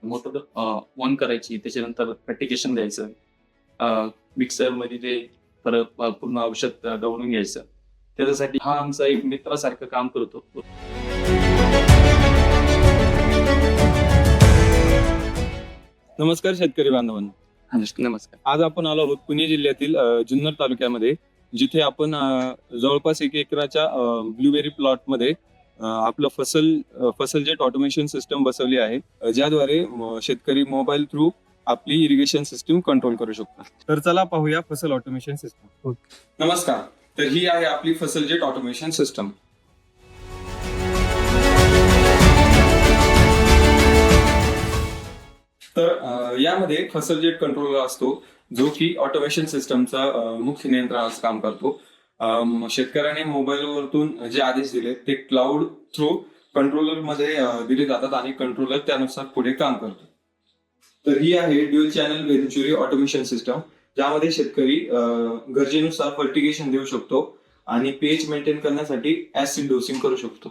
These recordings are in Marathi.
मोटर ऑन करायची, त्याच्यानंतर फर्टिगेशन द्यायचं, मिक्सरमध्ये ते परत पूर्ण औषध ढवळून घ्यायचं. त्याच्यासाठी हा आमचा एक मित्रासारखं काम करतो. नमस्कार शेतकरी बांधवांनो. नमस्कार. आज आपण आलो आहोत पुणे जिल्ह्यातील जुन्नर तालुक्यामध्ये, जिथे आपण जवळपास 1 एकराच्या ब्लूबेरी प्लॉटमध्ये आपलं फसल जेट ऑटोमेशन सिस्टम बसवली आहे, ज्याद्वारे शेतकरी मोबाईल थ्रू आपली इरिगेशन सिस्टम कंट्रोल करू शकतात. तर चला पाहूया फसल ऑटोमेशन सिस्टम. नमस्कार. तर ही आहे आपली फसल जेट ऑटोमेशन सिस्टम. तर यामध्ये फसल जेट कंट्रोलर असतो, जो की ऑटोमेशन सिस्टमचा मुख्य नियंत्रणाचं काम करतो. शेतकऱ्याने मोबाईलवरतून जे आदेश दिले ते क्लाउड थ्रू कंट्रोलर मध्ये दिले जातात आणि कंट्रोलर त्यानुसार पुढे काम करतो. तर ही आहे ड्युअल चॅनल व्हेंचुरी ऑटोमेशन सिस्टम, ज्यामध्ये शेतकरी गरजेनुसार फर्टिगेशन देऊ शकतो आणि पीएच मेंटेन करण्यासाठी ऍसिड डोसिंग करू शकतो.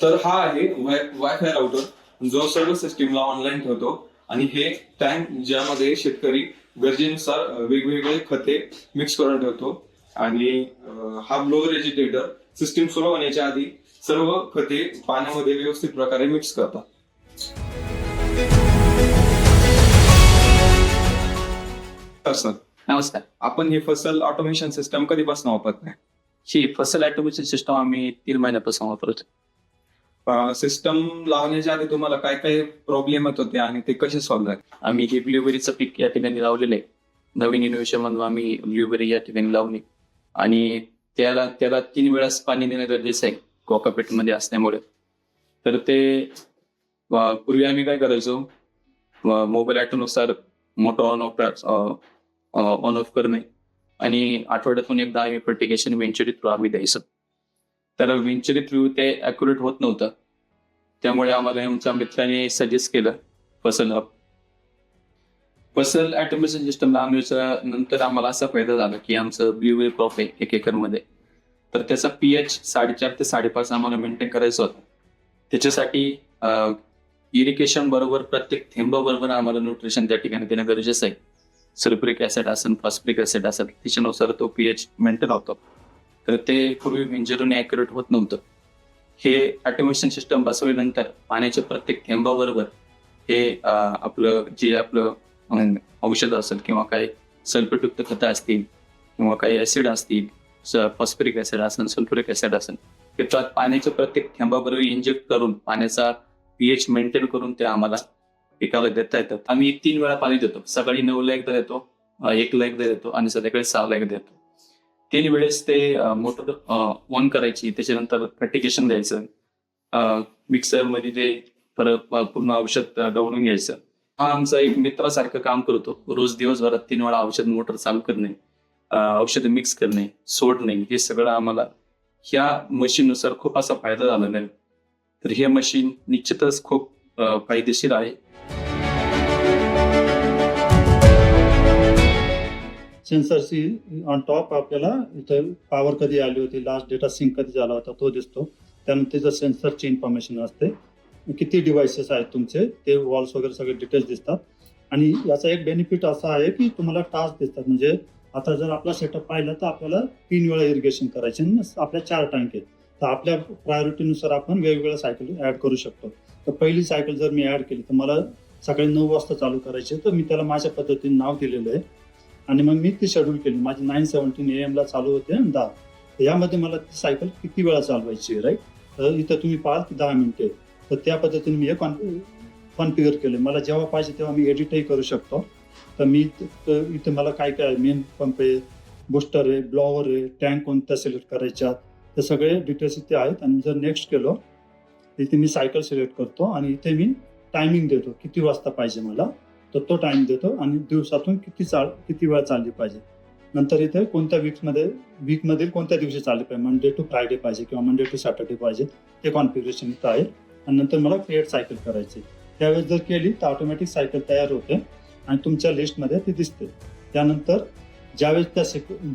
तर हा आहे वायफाय राउटर, जो सर्व सिस्टीमला ऑनलाईन ठेवतो, आणि हे टँक ज्यामध्ये शेतकरी गरजेनुसार वेगवेगळे खते मिक्स करून ठेवतो. आणि हा ब्लोअर एजिटेटर सिस्टीम सुरू होण्याच्या आधी सर्व खते पाण्यामध्ये व्यवस्थित प्रकारे मिक्स करतात. सर, नमस्कार. आपण हे फसल ऑटोमेशन सिस्टम कधीपासून वापरत आहे? ही फसल ऑटोमेशन सिस्टम आम्ही 3 महिन्यापासून वापरतो. सिस्टम लावण्याच्या आधी तुम्हाला काय काय प्रॉब्लेम येत होते आणि ते कसे सॉल्व्ह झाले? आम्ही हे ब्ल्यूबेरीचं पीक या ठिकाणी लावलेलं आहे. नवीन इनोव्हेशन म्हणून आम्ही ब्ल्यूबेरी या ठिकाणी लावली, आणि त्याला 3 वेळास पाणी देणं गरजेचं आहे कोकापेटमध्ये असल्यामुळे. तर ते पूर्वी आम्ही काय करायचो, मोबाईल ॲटोनुसार मोटर ऑन ऑफ करणे, आणि आठवड्यातून एकदा आम्ही फर्टिगेशन वेंचुरी थ्रू आम्ही द्यायचं. तर वेंचुरी थ्रू ते ॲक्युरेट होत नव्हतं, त्यामुळे आम्हाला आमच्या मित्राने सजेस्ट केलं फसल ऑटोमेशन सिस्टम लावण्याच्या नंतर आम्हाला असा फायदा झाला की आमचं ब्ल्यूबेरी क्रॉप आहे 1 एकरमध्ये, तर त्याचा पीएच 4.5 ते 5.5 आम्हाला मेंटेन करायचं होतं. त्याच्यासाठी इरिगेशन बरोबर प्रत्येक थेंबाबरोबर आम्हाला न्यूट्रिशन त्या ठिकाणी देणं गरजेचं आहे. सल्फ्युरिक ऍसिड असेल, फॉस्फरिक ऍसिड असेल, त्याच्यानुसार तो पीएच मेंटेन होतो. तर ते पूर्वी वेंचुरीने ॲक्युरेट होत नव्हतं. हे ऑटोमेशन सिस्टम बसवल्यानंतर पाण्याच्या प्रत्येक थेंबाबरोबर हे आपलं औषध असेल किंवा काही सल्फेटयुक्त खतं असतील किंवा काही ऍसिड असतील, फॉस्फरिक ऍसिड असेल, सल्फ्युरिक ऍसिड असेल, ते पाण्याच्या प्रत्येक थेंबाबरोबर इंजेक्ट करून पाण्याचा पीएच मेंटेन करून ते आम्हाला पिकाला देता येतात. आम्ही 3 वेळा पाणी देतो. सकाळी 9ला एकदा देतो, 1ला एकदा देतो, आणि संध्याकाळी 6ला एकदा देतो. 3 वेळेस ते मोटर ऑन करायची, त्याच्यानंतर फर्टिगेशन द्यायचं, मिक्सरमध्ये ते परत पूर्ण औषध ढवळून घ्यायचं. हा आमचा एक मित्रासारखं काम करतो. रोज दिवसभरात 3 वेळा औषध मोटर चालू करणे, औषध मिक्स करणे, सोडणे, हे सगळं आम्हाला ह्या मशीननुसार खूप असा फायदा झालेला आहे. तर हे मशीन निश्चितच खूप फायदेशीर आहे. सेन्सरची ऑन टॉप आपल्याला इथं पॉवर कधी आली होती, लास्ट डेटा सिंक कधी झाला होता तो दिसतो. त्यानंतर त्याचं सेन्सरची इन्फॉर्मेशन असते, किती डिव्हाइसेस आहेत तुमचे, ते वॉल्स वगैरे सगळे डिटेल्स दिसतात. आणि याचा एक बेनिफिट असा आहे की तुम्हाला टास्क दिसतात. म्हणजे आता जर आपला सेटअप पाहिला तर आपल्याला 3 वेळा इरिगेशन करायचे, आपल्या 4 टँक आहेत, तर आपल्या प्रायोरिटीनुसार आपण वेगवेगळ्या सायकल ऍड करू शकतो. तर पहिली सायकल जर मी ऍड केली तर मला सकाळी 9 वाजता चालू करायची, तर मी त्याला माझ्या पद्धतीने नाव दिलेलं आहे, आणि मग मी ती शेड्यूल केली. माझी 9:17 AM ला चालू होते आणि 10. यामध्ये मला ती सायकल किती वेळा चालवायची, राईट. तर इथं तुम्ही पाहाल की 10 मिनिटे. तर त्या पद्धतीने मी हे कॉन्फिगर केले. मला जेव्हा पाहिजे तेव्हा मी एडिटही करू शकतो. तर मी इथे मला काय काय मेन पंप आहे, बुस्टर आहे, ब्लॉवर आहे, टँक कोणत्या सिलेक्ट करायच्या, ते सगळे डिटेल्स इथे आहेत. आणि जर नेक्स्ट केलो इथे मी सायकल सिलेक्ट करतो, आणि इथे मी टायमिंग देतो किती वाजता पाहिजे मला, तर तो टाइम देतो, आणि दिवसातून किती वेळा चालली पाहिजे. नंतर इथे कोणत्या वीकमधील कोणत्या दिवशी चालली पाहिजे, मंडे टू फ्रायडे पाहिजे किंवा मंडे टू सॅटर्डे पाहिजे, ते कॉन्फिगरेशन इथं आहे. आणि नंतर मला क्रिएट सायकल करायची. त्यावेळेस जर केली तर ऑटोमॅटिक सायकल तयार होते आणि तुमच्या लिस्टमध्ये ती दिसते. त्यानंतर ज्यावेळेस त्या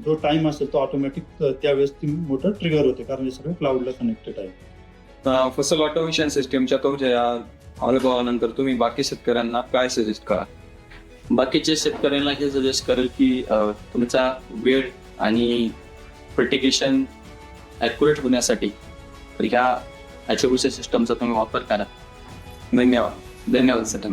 जो टाइम असेल तो ऑटोमॅटिक त्यावेळेस ती मोटर ट्रिगर होते, कारण हे सगळं क्लाउडला कनेक्टेड आहे. फसल ऑटोमेशन सिस्टीमच्या तुमच्या अनुभवानंतर तुम्ही बाकी शेतकऱ्यांना काय सजेस्ट करा? बाकीच्या शेतकऱ्यांना हे सजेस्ट करेल की तुमचा वेळ आणि फर्टिगेशन ॲक्युरेट होण्यासाठी ह्या ॲचोबुसे सिस्टमचा तुम्ही वापर करा. धन्यवाद. धन्यवाद सर.